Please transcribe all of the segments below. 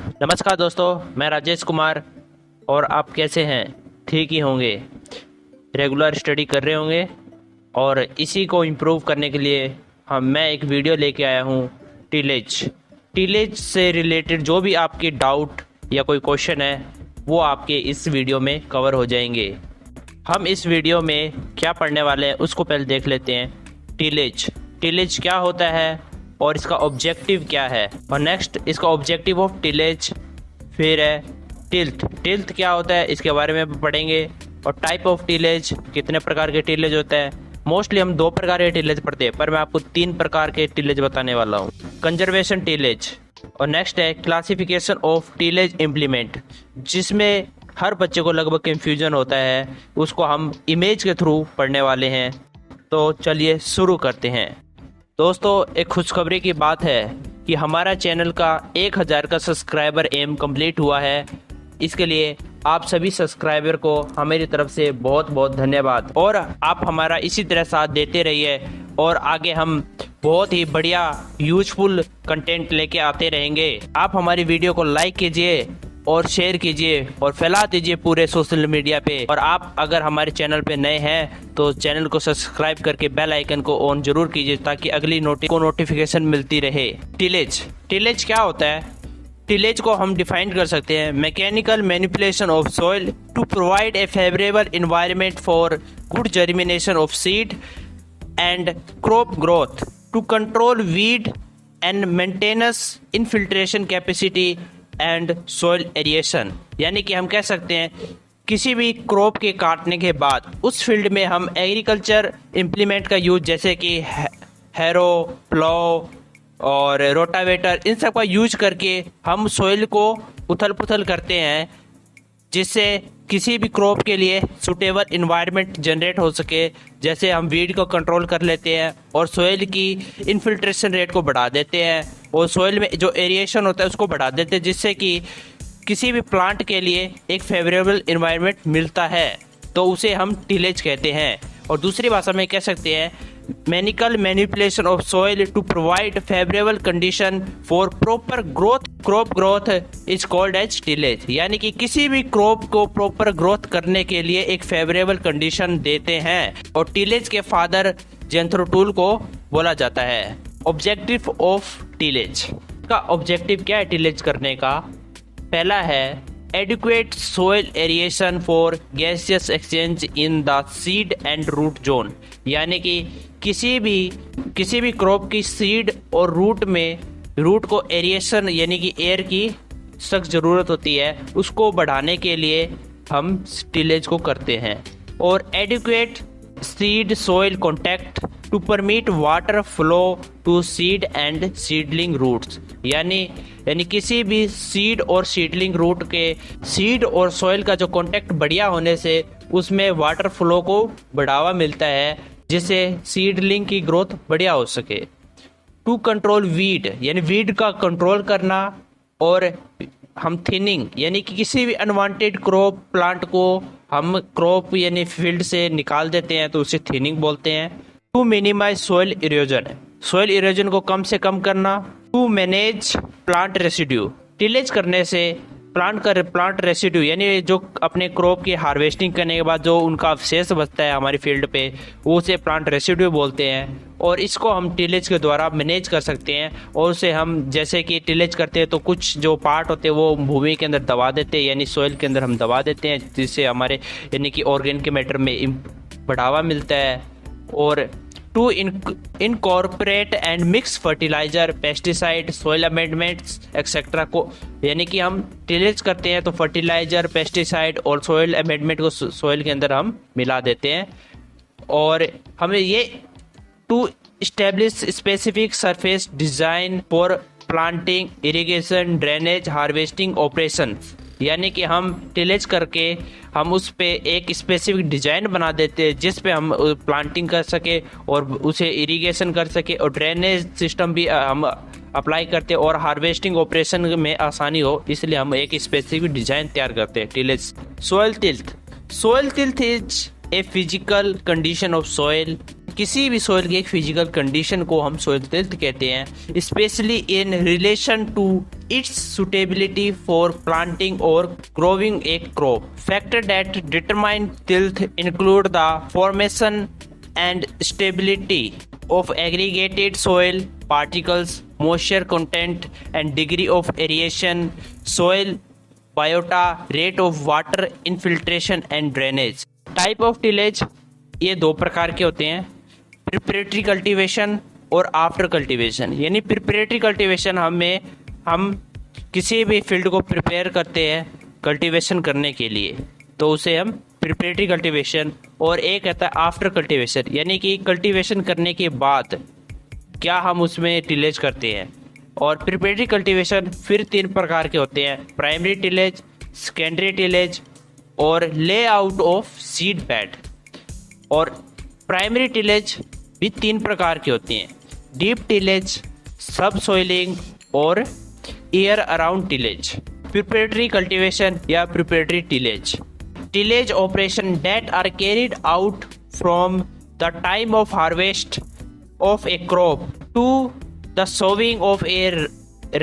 नमस्कार दोस्तों, मैं राजेश कुमार। और आप कैसे हैं? ठीक ही होंगे, रेगुलर स्टडी कर रहे होंगे। और इसी को इम्प्रूव करने के लिए मैं एक वीडियो लेके आया हूँ टीलेज से रिलेटेड। जो भी आपके डाउट या कोई क्वेश्चन है वो आपके इस वीडियो में कवर हो जाएंगे। हम इस वीडियो में क्या पढ़ने वाले हैं उसको पहले देख लेते हैं। टीलेज क्या होता है और इसका ऑब्जेक्टिव क्या है, और नेक्स्ट इसका ऑब्जेक्टिव ऑफ टीलेज। फिर है टिल्थ क्या होता है, इसके बारे में पढ़ेंगे। और टाइप ऑफ टीलेज, कितने प्रकार के टीलेज होता है। मोस्टली हम 2 प्रकार के टीलेज पढ़ते हैं, पर मैं आपको 3 प्रकार के टीलेज बताने वाला हूँ। कंजर्वेशन टीलेज, और नेक्स्ट है क्लासिफिकेशन ऑफ टीलेज इम्प्लीमेंट, जिसमें हर बच्चे को लगभग कंफ्यूजन होता है, उसको हम इमेज के थ्रू पढ़ने वाले हैं। तो चलिए शुरू करते हैं। दोस्तों, एक खुशखबरी की बात है कि हमारा चैनल का 1000 का सब्सक्राइबर एम कंप्लीट हुआ है। इसके लिए आप सभी सब्सक्राइबर को हमारी तरफ से बहुत बहुत धन्यवाद। और आप हमारा इसी तरह साथ देते रहिए, और आगे हम बहुत ही बढ़िया यूजफुल कंटेंट लेके आते रहेंगे। आप हमारी वीडियो को लाइक कीजिए और शेयर कीजिए और फैला दीजिए पूरे सोशल मीडिया पे। और आप अगर हमारे चैनल पे नए हैं तो चैनल को सब्सक्राइब करके बेल आइकन को ऑन जरूर कीजिए, ताकि अगली नोटिफिकेशन मिलती रहे। टीलेज क्या होता है? टीलेज को हम डिफाइन कर सकते हैं: mechanical manipulation of soil to provide a favourable environment for good germination of seed and crop growth, to control weed and maintenance infiltration capacity and soil aeration. यानी कि हम कह सकते हैं किसी भी क्रॉप के काटने के बाद उस फील्ड में हम एग्रीकल्चर इम्प्लीमेंट का यूज, जैसे कि हैरो, प्लाव और रोटावेटर, इन सब का यूज करके हम सॉइल को उथल पुथल करते हैं, जिससे किसी भी क्रॉप के लिए सुटेबल इन्वायरमेंट जनरेट हो सके। जैसे हम वीड को कंट्रोल कर लेते हैं और सॉइल की इनफिल्ट्रेशन रेट को बढ़ा देते हैं, और सॉइल में जो एरिएशन होता है उसको बढ़ा देते हैं, जिससे कि किसी भी प्लांट के लिए एक फेवरेबल इन्वायरमेंट मिलता है। तो उसे हम टीलेज कहते हैं। और दूसरी भाषा में कह सकते हैं mechanical manipulation of soil to provide favourable condition for proper growth. Crop growth is called as tillage. यानी कि किसी भी क्रॉप को प्रॉपर ग्रोथ करने के लिए एक फेवरेबल कंडीशन देते हैं। और टीलेज के फादर जेंथ्रोटूल को बोला जाता है। ऑब्जेक्टिव ऑफ टीलेज का ऑब्जेक्टिव क्या है टीलेज करने का? पहला है adequate soil aeration for gaseous exchange in the seed and root zone. यानी कि किसी भी क्रॉप की सीड और रूट को एरिएशन यानी कि एयर की सख्त ज़रूरत होती है, उसको बढ़ाने के लिए हम टीलेज को करते हैं। और adequate seed soil contact to permit water flow to seed and seedling roots. यानी किसी भी सीड और सीडलिंग रूट के सीड और सॉइल का जो कांटेक्ट बढ़िया होने से उसमें वाटर फ्लो को बढ़ावा मिलता है, जिससे सीडलिंग की ग्रोथ बढ़िया हो सके। टू कंट्रोल वीड, यानी वीड का कंट्रोल करना। और हम थिनिंग, यानी कि किसी भी अनवांटेड क्रॉप प्लांट को हम क्रॉप यानी फील्ड से निकाल देते हैं, तो उसे थिनिंग बोलते हैं। टू मिनिमाइज सॉइल इरोजन को कम से कम करना। To manage plant residue, tillage करने से प्लांट रेसिड्यू यानी जो अपने क्रॉप की हार्वेस्टिंग करने के बाद जो उनका अवशेष बचता है हमारी फील्ड पे, वो उसे प्लांट रेसिड्यू बोलते हैं। और इसको हम टीलेज के द्वारा मैनेज कर सकते हैं। और उसे हम जैसे कि टीलेज करते हैं तो कुछ जो पार्ट होते हैं वो भूमि के अंदर दबा देते हैं, यानी सॉइल के अंदर हम दबा देते हैं, जिससे हमारे यानी कि ऑर्गेनिक मैटर में बढ़ावा मिलता है। और to incorporate and mix fertiliser, pesticide, soil amendments etcetera को, यानी कि हम टीलेज करते हैं तो फर्टिलाइजर, पेस्टिसाइड और सॉइल अमेंडमेंट को सॉइल के अंदर हम मिला देते हैं। और हमें ये to establish specific surface design for planting, irrigation, drainage, harvesting operation. यानी कि हम टीलेज करके हम उस पे एक स्पेसिफिक डिजाइन बना देते हैं, जिस पे हम प्लांटिंग कर सके और उसे इरिगेशन कर सके, और ड्रेनेज सिस्टम भी हम अप्लाई करते हैं, और हार्वेस्टिंग ऑपरेशन में आसानी हो, इसलिए हम एक स्पेसिफिक डिजाइन तैयार करते हैं। Tillage. Soil tilth is a physical condition of soil किसी भी सॉइल की एक फिजिकल कंडीशन को हम सॉइल टिल्थ कहते हैं, specially in relation to its suitability for planting और growing a crop. Factor that determine tilth include the formation and stability of aggregated soil particles, moisture content and degree of aeration, soil biota, rate of water infiltration and drainage. Type of tillage ये दो प्रकार के होते हैं, preparatory cultivation और after cultivation. यानी preparatory cultivation हम किसी भी फील्ड को प्रिपेयर करते हैं कल्टीवेशन करने के लिए, तो उसे हम प्रिपरेटरी कल्टीवेशन, और एक कहता है आफ्टर कल्टीवेशन, यानी कि कल्टीवेशन करने के बाद क्या हम उसमें टिलेज करते हैं। और प्रिपरेटरी कल्टीवेशन फिर 3 प्रकार के होते हैं, प्राइमरी टिलेज, सेकेंडरी टिलेज और लेआउट ऑफ सीड बेड। और प्राइमरी टिलेज भी 3 प्रकार के होते हैं, डीप टिलेज, सब सोइलिंग और year around tillage. Preparatory cultivation या preparatory tillage, tillage operation that are carried out from the time of harvest of a crop to the sowing of a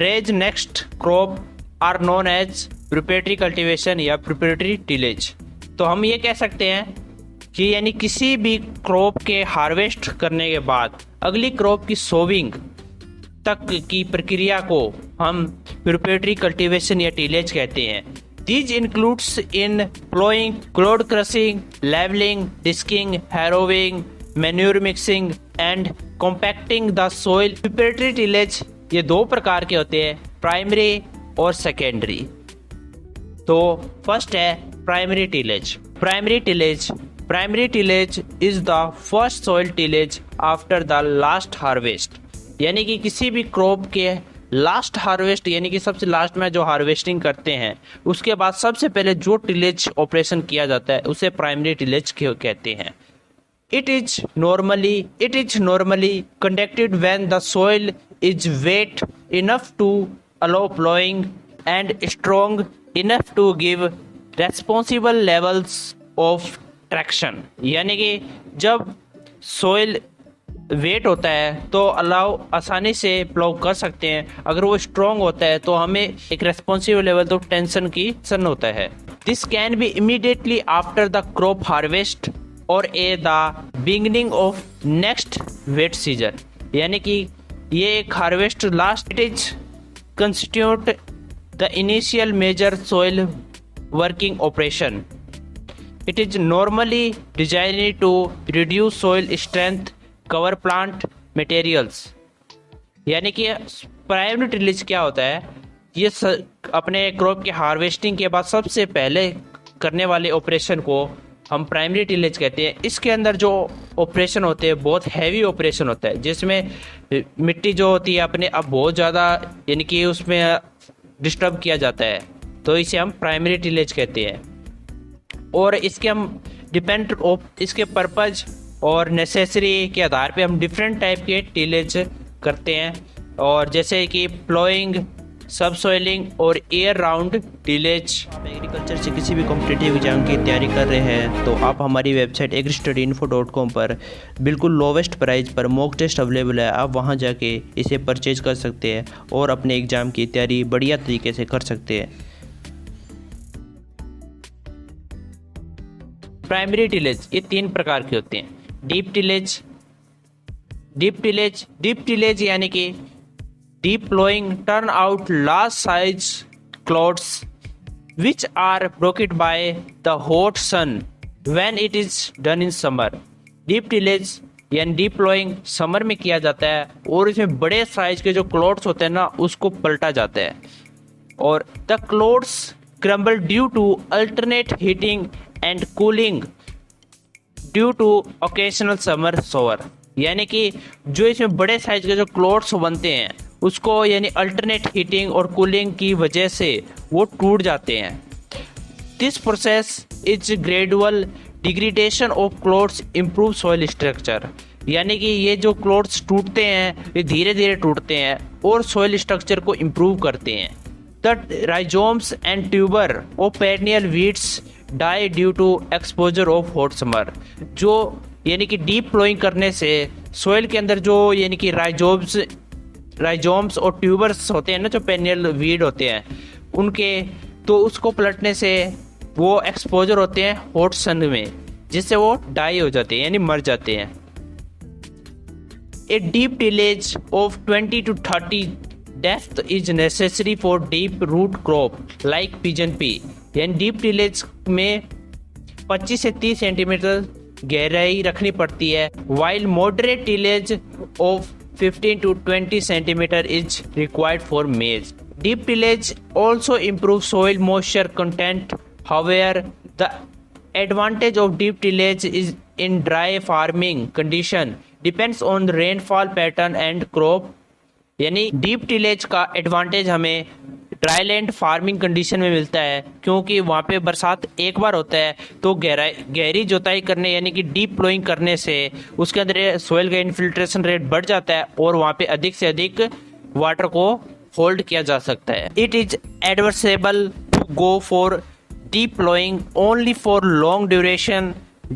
raised next crop are known as preparatory cultivation या preparatory tillage। तो हम ये कह सकते हैं कि यानी किसी भी क्रॉप के हार्वेस्ट करने के बाद अगली क्रॉप की सोविंग तक की प्रक्रिया को हम प्रिपरेटरी कल्टीवेशन या टिलेज कहते हैं। These includes in plowing, clod crushing, leveling, disking, harrowing, manure mixing and compacting the soil। Preparatory tillage ये 2 प्रकार के होते हैं, प्राइमरी और सेकेंडरी। तो फर्स्ट है primary tillage. Primary tillage is the first soil tillage after the last harvest. यानी कि किसी भी क्रॉप के लास्ट हार्वेस्ट, यानी कि सबसे लास्ट में जो हार्वेस्टिंग करते हैं उसके बाद सबसे पहले जो टिलेज ऑपरेशन किया जाता है उसे प्राइमरी टिलेज कहते हैं। It is normally conducted when the soil is wet enough to allow ploughing and strong enough to give responsible levels of traction. यानी कि जब सॉइल वेट होता है तो अलाउ आसानी से प्लो कर सकते हैं, अगर वो स्ट्रॉन्ग होता है तो हमें एक रेस्पॉन्सिबल लेवल तो टेंशन की सन होता है। This can be immediately after the crop harvest और a the beginning of next wet season. यानी कि ये एक harvest last it is constitute the initial major soil working operation. It is normally designed to reduce soil strength, cover plant materials. यानी कि primary tillage क्या होता है, ये अपने क्रॉप के हार्वेस्टिंग के बाद सबसे पहले करने वाले ऑपरेशन को हम प्राइमरी टिलेज कहते हैं। इसके अंदर जो ऑपरेशन होते हैं बहुत हैवी ऑपरेशन होता है, जिसमें मिट्टी जो होती है अपने अब बहुत ज़्यादा यानी कि उसमें डिस्टर्ब किया जाता है, तो इसे हम प्राइमरी टिलेज कहते हैं। और इसके हम डिपेंड ऑफ इसके पर्पज़ और नेसेसरी के आधार पे हम डिफरेंट टाइप के टिलेज करते हैं, और जैसे कि प्लोइंग, सब सोइलिंग और एयर राउंड टिलेज। आप एग्रीकल्चर से किसी भी कॉम्पिटिटिव एग्जाम की तैयारी कर रहे हैं तो आप हमारी वेबसाइट agristudyinfo.com पर बिल्कुल लोवेस्ट प्राइस पर मॉक टेस्ट अवेलेबल है, आप वहां जाके इसे परचेज कर सकते हैं और अपने एग्ज़ाम की तैयारी बढ़िया तरीके से कर सकते हैं। प्राइमरी टिलेज ये 3 प्रकार के होते हैं, डीप टिलेज यानी कि deep ploughing turn out large size clods which are broken by the hot sun when it is done in summer. Deep tillage यानी डीप प्लोइंग समर में किया जाता है और इसमें बड़े साइज के जो क्लॉड्स होते हैं ना उसको पलटा जाता है, और the clods crumble due to alternate heating and cooling due to occasional summer shower. यानी कि जो इसमें बड़े साइज के जो क्लॉड्स बनते हैं उसको यानी अल्टरनेट हीटिंग और कूलिंग की वजह से वो टूट जाते हैं। This process is gradual degradation of clods improve soil structure. यानी कि ये जो क्लॉड्स टूटते हैं ये धीरे धीरे टूटते हैं और सॉइल स्ट्रक्चर को इम्प्रूव करते हैं। The rhizomes and tuber of perennial weeds die due to exposure of hot summer. जो यानी कि डीप प्लोइंग करने से सोइल के अंदर जो यानी कि राइजोम्स और ट्यूबर्स होते हैं ना, जो पेनियल वीड होते हैं उनके, तो उसको पलटने से वो एक्सपोजर होते हैं हॉट सन में, जिससे वो डाई हो जाते हैं यानी मर जाते हैं। A deep tillage of 20 to 30 depth is necessary for deep root crop like pigeon pea, यानी डीप टिलेज में 25 से 30 सेंटीमीटर गहराई रखनी पड़ती है, while moderate tillage of 15 to 20 centimetre is required for maize. Deep tillage also improve soil moisture content, however the advantage of deep tillage is in dry farming condition depends on the rainfall pattern and crop, यानी deep tillage का advantage हमें dryland farming condition में मिलता है, क्योंकि वहाँ पे बरसात एक बार होता है, तो गहरी जुताई करने यानी कि डीप प्लोइंग करने से उसके अंदर सोइल का इन्फिल्ट्रेशन रेट बढ़ जाता है और वहाँ पे अधिक से अधिक वाटर को होल्ड किया जा सकता है। It is advisable to go for deep plowing only for long duration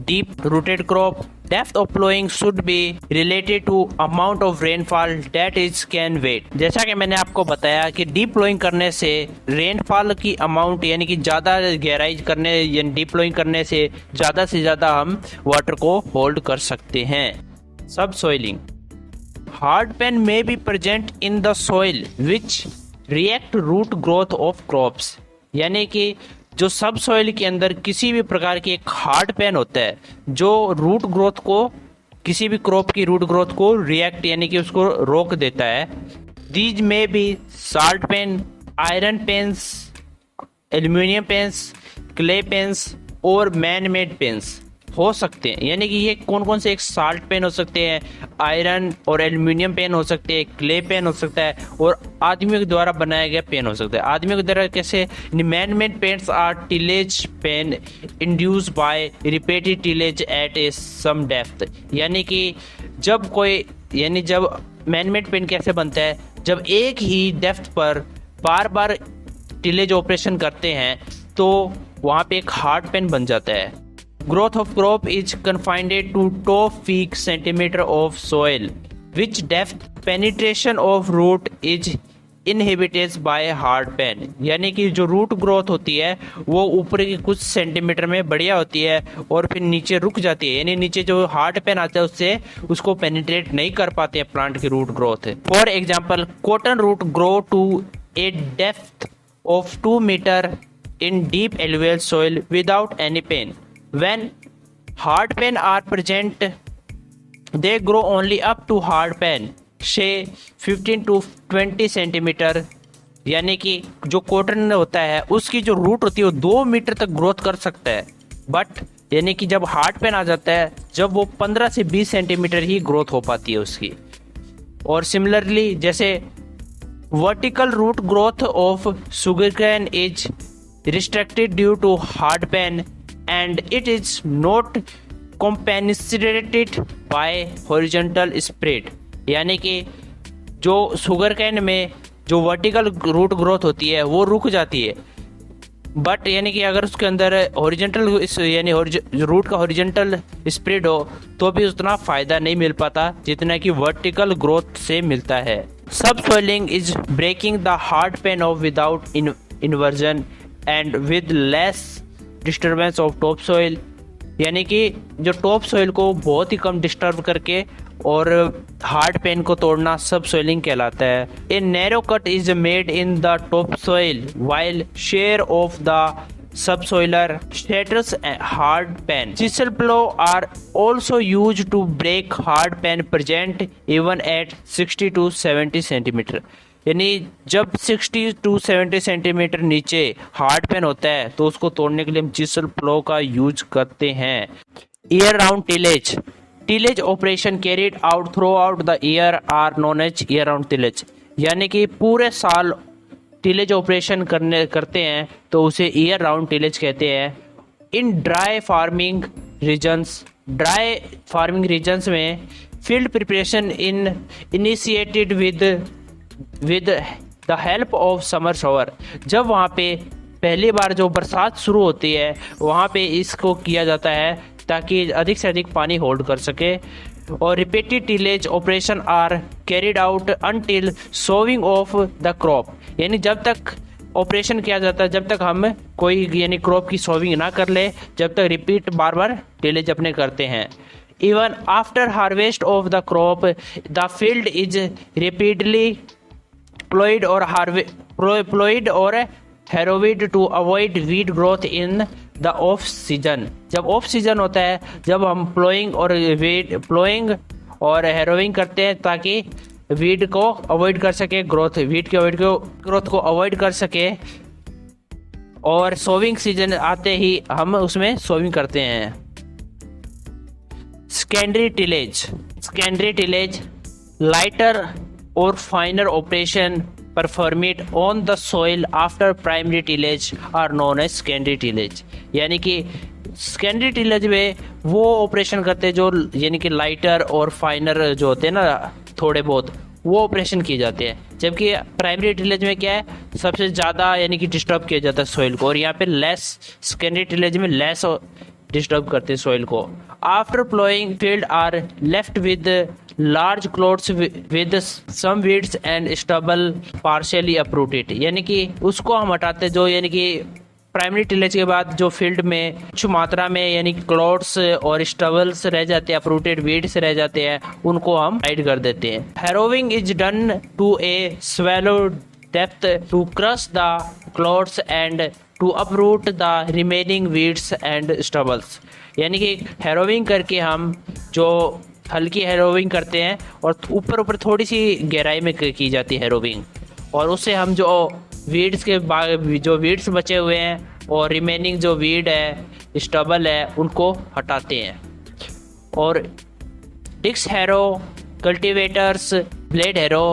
deep rooted crop. Depth of plowing should be related to amount of rainfall that is can wait। जैसा कि मैंने आपको बताया कि डीप प्लोइंग करने से rainfall की amount यानी कि ज़्यादा गहराई करने यानी डीप प्लोइंग करने से ज़्यादा हम वाटर को होल्ड कर सकते हैं। Subsoiling hard pan may be present in the soil which react root growth of crops, यानी कि जो सब सॉइल के अंदर किसी भी प्रकार की एक हार्ड पैन होता है जो रूट ग्रोथ को, किसी भी क्रॉप की रूट ग्रोथ को रिएक्ट यानी कि उसको रोक देता है। दीज में भी salt pan, iron pans, aluminium pans, clay pans और मैन मेड पेन्स हो सकते हैं। यानी कि ये कौन कौन से, एक साल्ट पेन हो सकते हैं, आयरन और एल्यूमिनियम पेन हो सकते हैं, क्ले पेन हो सकता है और आदमियों के द्वारा बनाया गया पेन हो सकता है। आदमियों के द्वारा कैसे? Man made pans are tillage pan induced by repeated tillage at a some depth, यानी कि जब मैन मेड पेन कैसे बनता है, जब एक ही डेप्थ पर बार बार टिलेज ऑपरेशन करते हैं तो वहाँ पे एक हार्ड पेन बन जाता है। Growth of crop is confined to top feet centimeter of soil, which depth penetration of root is inhibited by hard pan, यानी कि जो रूट ग्रोथ होती है वो ऊपर के कुछ सेंटीमीटर में बढ़िया होती है और फिर नीचे रुक जाती है, यानी नीचे जो हार्ड पेन आता है उससे उसको पेनिट्रेट नहीं कर पाते हैं प्लांट की root growth. For example cotton root grow to a depth of 2 metre in deep alluvial soil without any pan. When hard pen are present, they grow only up to hard pen, say 15 to 20 centimetre, यानी कि जो cotton होता है उसकी जो root होती है वो 2 मीटर तक ग्रोथ कर सकता है, बट यानी कि जब हार्ड पेन आ जाता है जब वो 15 से 20 सेंटीमीटर ही ग्रोथ हो पाती है उसकी। और सिमिलरली जैसे vertical root growth of sugarcane is restricted due to hard pan and it is not compensated by horizontal spread, यानी कि जो शुगर कैन में जो वर्टिकल रूट ग्रोथ होती है वो रुक जाती है, बट यानी कि अगर उसके अंदर हॉरिजॉन्टल यानी रूट का हॉरिजॉन्टल स्प्रेड हो तो भी उतना फ़ायदा नहीं मिल पाता जितना कि वर्टिकल ग्रोथ से मिलता है। Subsoiling is breaking the hard pan off without inversion and with less disturbance of top soil, यानी कि जो टॉप सॉइल को बहुत ही कम डिस्टर्ब करके और हार्ड पेन को तोड़ना सब सॉइलिंग कहलाता है। A narrow cut is made in the top soil while share of the subsoiler shatters hard pan. Chisel plow are also used to break hard pan present even at 60 to 70 centimetre, यानी जब 60 to 70 centimetre नीचे hard pen होता है तो उसको तोड़ने के लिए हम चिसल प्लो का यूज करते हैं। Year round tillage, tillage operation carried out throughout the year are known as year round tillage, यानी कि पूरे साल टिलेज ऑपरेशन करते हैं तो उसे ईयर राउंड टिलेज कहते हैं। इन ड्राई फार्मिंग रीजन्स में field preparation initiated with the help of summer shower, जब वहाँ पे पहली बार जो बरसात शुरू होती है वहाँ पे इसको किया जाता है ताकि अधिक से अधिक पानी होल्ड कर सके। और repeated tillage operation are carried out until sowing of the crop, यानी जब तक ऑपरेशन किया जाता है जब तक हम कोई यानी क्रॉप की सोविंग ना कर ले, जब तक रिपीट बार बार टिलेज अपने करते हैं। Even after harvest of the crop the field is repeatedly ploughed और harrowed to avoid weed growth in the off season. जब ऑफ सीजन होता है, जब हम प्लोइंग और हैरोविंग करते हैं ताकि वीड को अवॉइड कर सके, ग्रोथ को अवॉइड कर सके। और सोविंग सीजन आते ही हम उसमें सोविंग करते हैं। सेकेंडरी टिलेज लाइटर और finer operation performed on the soil after primary tillage are known as secondary tillage. यानी कि सेकेंडरी टिलेज में वो ऑपरेशन करते हैं जो यानी कि लाइटर और फाइनर जो होते हैं ना, थोड़े बहुत वो ऑपरेशन किए जाते हैं। जबकि प्राइमरी टिलेज में क्या है, सबसे ज़्यादा यानी कि डिस्टर्ब किया जाता है सॉइल को, और यहाँ पे लेस, सेकेंडरी टिलेज में लेस डिस्टर्ब करते हैं सॉइल को। After ploughing field are left with large clods with some weeds and stubble partially uprooted, यानी कि उसको हम हटाते जो यानी कि प्राइमरी टिलेज के बाद जो फील्ड में कुछ मात्रा में यानी क्लोट्स और स्टबल्स रह जाते हैं, अप्रूटेड वीड्स रह जाते हैं, उनको हम हाइड कर देते हैं। Harrowing is done to a shallow depth to crush the clods and to uproot the remaining weeds and stubbles, यानी कि हैरोविंग करके हम जो हल्की हैरोविंग करते हैं और ऊपर थोड़ी सी गहराई में की जाती है हैरोविंग, और उससे हम जो वीड्स जो वीड्स बचे हुए हैं और रिमेनिंग जो वीड है, स्टबल है, उनको हटाते हैं। और disc harrow, cultivators, blade harrow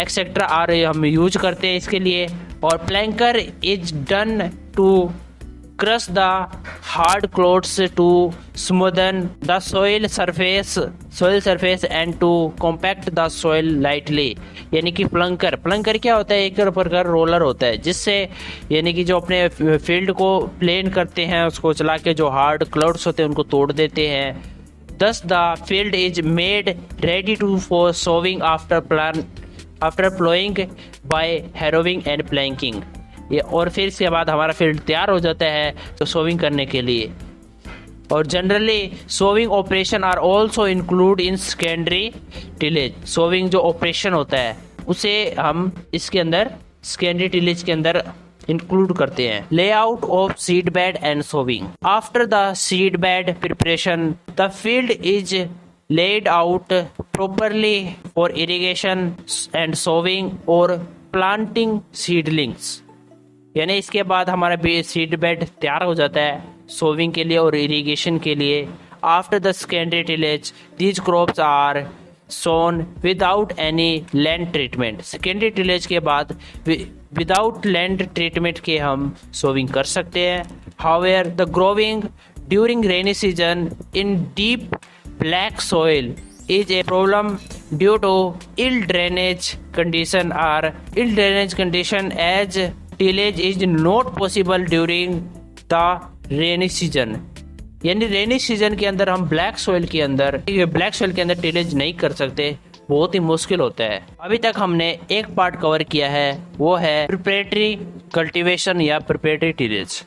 etcetera are हम यूज करते हैं इसके लिए। और planker is done to crush the hard clods to smoothen the soil surface and to compact the soil lightly, यानी कि प्लंकर क्या होता है, एक प्रकार रोलर होता है जिससे यानी कि जो अपने फील्ड को प्लेन करते हैं उसको चला के जो हार्ड क्लाउड्स होते हैं उनको तोड़ देते हैं। Thus the field is made ready to for sowing after ploughing by harrowing and planking, ये और फिर इसके बाद हमारा फील्ड तैयार हो जाता है तो सोविंग करने के लिए। और generally sowing operation are also include in secondary tillage. Sowing जो ऑपरेशन होता है उसे हम इसके अंदर सेकेंडरी टिलेज के अंदर इंक्लूड करते हैं। Layout of seed bed and sowing. After the seed bed preparation the field is laid out properly for irrigation and sowing or planting seedlings, यानी इसके बाद हमारा सीड बेड तैयार हो जाता है सोविंग के लिए और इरिगेशन के लिए। After the secondary tillage these crops are sown without any land treatment. Secondary tillage के बाद विदाउट लैंड ट्रीटमेंट के हम सोविंग कर सकते हैं। However the growing during rainy season in deep black soil is a problem due to ill drainage condition as tillage is not possible during the rainy season, यानी rainy season के अंदर हम black soil के अंदर tillage नहीं कर सकते, बहुत ही मुश्किल होता है। अभी तक हमने एक पार्ट कवर किया है, वो है प्रिपरेटरी कल्टीवेशन या प्रिपरेटरी टिलेज,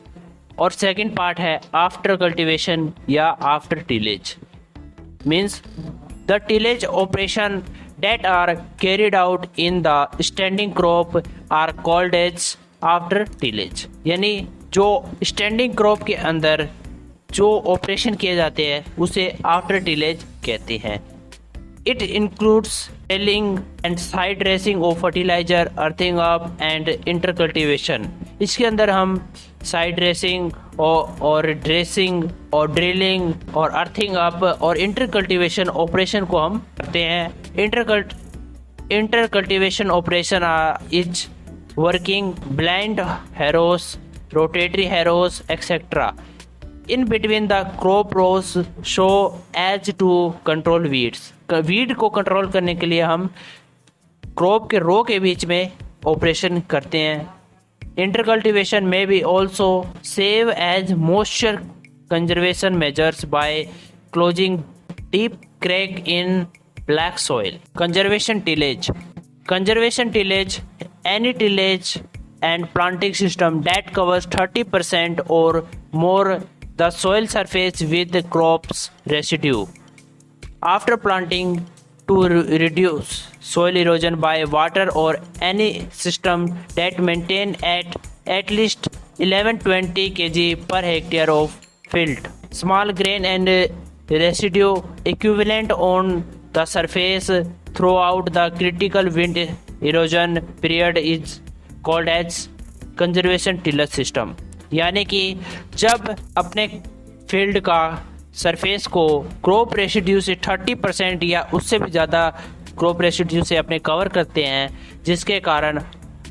और सेकंड पार्ट है आफ्टर कल्टीवेशन या after tillage. means the tillage operation that are carried out in the standing crop are called as after tillage, यानी जो स्टैंडिंग क्रॉप के अंदर जो ऑपरेशन किए जाते हैं उसे आफ्टर टिलेज कहते हैं। It includes tilling and side dressing of fertilizer, earthing up and intercultivation। इसके अंदर हम साइड ड्रेसिंग और ड्रेसिंग और ड्रिलिंग और अर्थिंग अप और इंटरकल्टिवेशन ऑपरेशन को हम करते हैं। Intercultivation operation is working blind harrows, rotary harrows etcetera in between the crop rows so as to control weeds. Weed को कंट्रोल करने के लिए हम क्रॉप के रो के बीच में ऑपरेशन करते हैं। इंटरकल्टिवेशन में भी also save as moisture conservation measures by closing deep crack in black soil. Conservation tillage. Conservation tillage, any tillage and planting system that covers 30% or more the soil surface with the crops residue. After planting, to reduce soil erosion by water or any system that maintain at least 11-20 kg per hectare of field. Small grain and residue equivalent on the surface throughout the critical wind erosion period is called as conservation tillage system. यानी कि जब अपने field का surface को crop residue से 30% या उससे भी ज़्यादा क्रॉप रेसिड्यू से अपने कवर करते हैं, जिसके कारण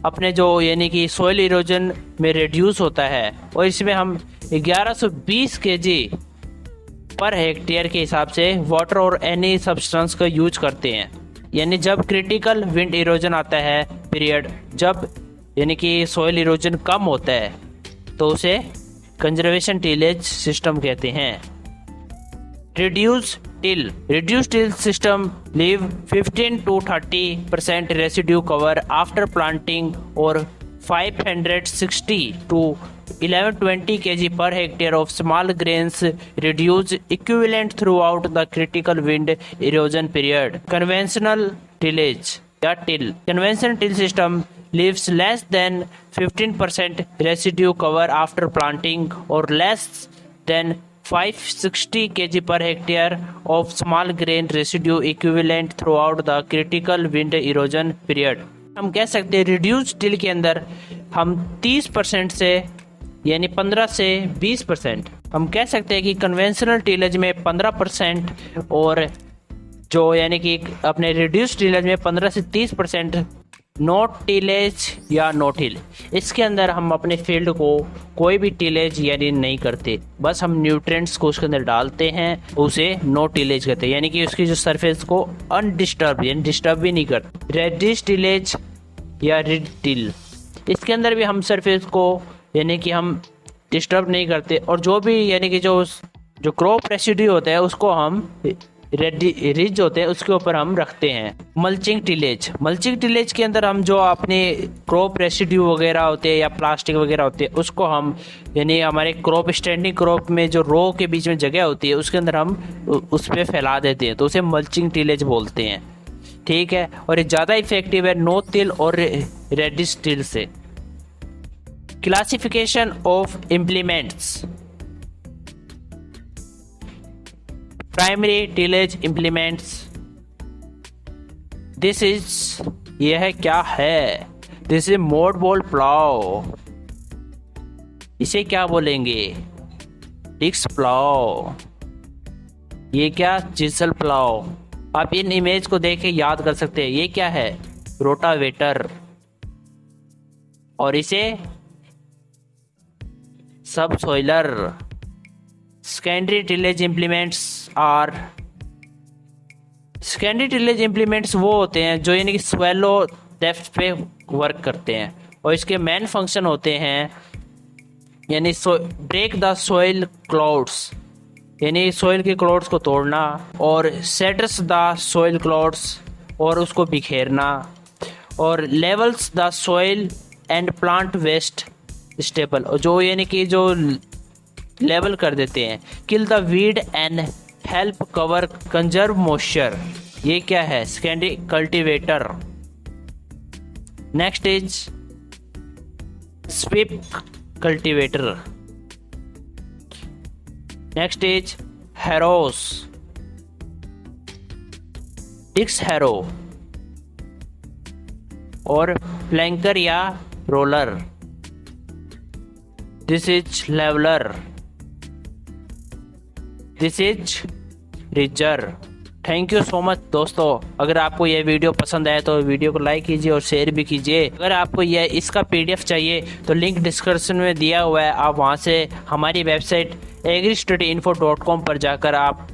अपने जो यानी कि सॉइल इरोजन में रिड्यूस होता है, और इसमें हम 1120 kg पर हेक्टेयर के हिसाब से वाटर और एनी सब्सटेंस का यूज करते हैं। यानी जब क्रिटिकल विंड इरोजन आता है पीरियड, जब यानी कि सॉइल इरोजन कम होता है, तो उसे कंजर्वेशन टिलेज सिस्टम कहते हैं। Reduce till system leave 15 to 30% residue cover after planting और 560 to 1120 kg per hectare of small grains reduce equivalent throughout the critical wind erosion period. Conventional tillage या till. Conventional till system leaves less than 15% residue cover after planting or less than 560 kg per hectare of small grain residue equivalent throughout the critical wind erosion period. हम कह सकते हैं reduce till के अंदर हम 30% से यानी 15 से 20%, हम कह सकते हैं कि कन्वेंशनल टिलेज में 15% और जो यानी कि अपने रिड्यूस टिलेज में 15 से 30% नॉट टिलेज या नो टिल, इसके अंदर हम अपने फील्ड को कोई भी टिलेज यानी नहीं करते, बस हम न्यूट्रिएंट्स को उसके अंदर डालते हैं, उसे नो टिलेज कहते हैं। यानी कि उसकी जो सरफेस को अनडिस्टर्ब यानी डिस्टर्ब भी नहीं करते। रेडिश टिलेज या रिड टिल, इसके अंदर भी हम सरफेस को यानी कि हम डिस्टर्ब नहीं करते, और जो भी यानी कि जो क्रॉप रेसिड्यू होता है उसको हम रिज होते हैं उसके ऊपर हम रखते हैं। मल्चिंग टिलेज के अंदर हम जो अपने क्रॉप रेसिड्यू वगैरह होते हैं या प्लास्टिक वगैरह होते हैं उसको हम यानी हमारे क्रॉप स्टैंडिंग क्रॉप में जो रो के बीच में जगह होती है उसके अंदर हम उस पर फैला देते हैं, तो उसे मल्चिंग टिलेज बोलते हैं। ठीक है, और ये ज़्यादा इफेक्टिव है नो टिल और रेडिश टिल से। Classification of implements. Primary tillage implements, this is यह क्या है? दिस इज मोटबोल प्लाव, इसे क्या बोलेंगे? Disc plough. ये क्या? Chisel plough. आप इन इमेज को देख के याद कर सकते हैं ये क्या है? रोटावेटर। और इसे सब सॉइलर। सेकेंडरी टिलेज इम्प्लीमेंट्स वो होते हैं जो यानी कि स्वेलो डेप्थ पे वर्क करते हैं, और इसके मेन फंक्शन होते हैं यानी ब्रेक द सॉइल क्लाउड्स, यानी सॉइल के क्लाउड्स को तोड़ना, और सेटर्स द सॉइल क्लाउड्स और उसको बिखेरना, और levels the soil and plant waste stubble, और जो यानी कि जो लेवल कर देते हैं। Kill the weed and help cover conserve moisture, ये क्या है? Secondary cultivator. Next is sweep cultivator. Next is harrows, डिक्स हैरो, और प्लैंकर या roller. This is leveller, this is ridger. Thank you so much दोस्तों। अगर आपको यह वीडियो पसंद आया तो वीडियो को लाइक कीजिए और शेयर भी कीजिए। अगर आपको इसका PDF चाहिए तो लिंक डिस्क्रिप्शन में दिया हुआ है, आप वहां से हमारी वेबसाइट agristudyinfo.com पर जाकर आप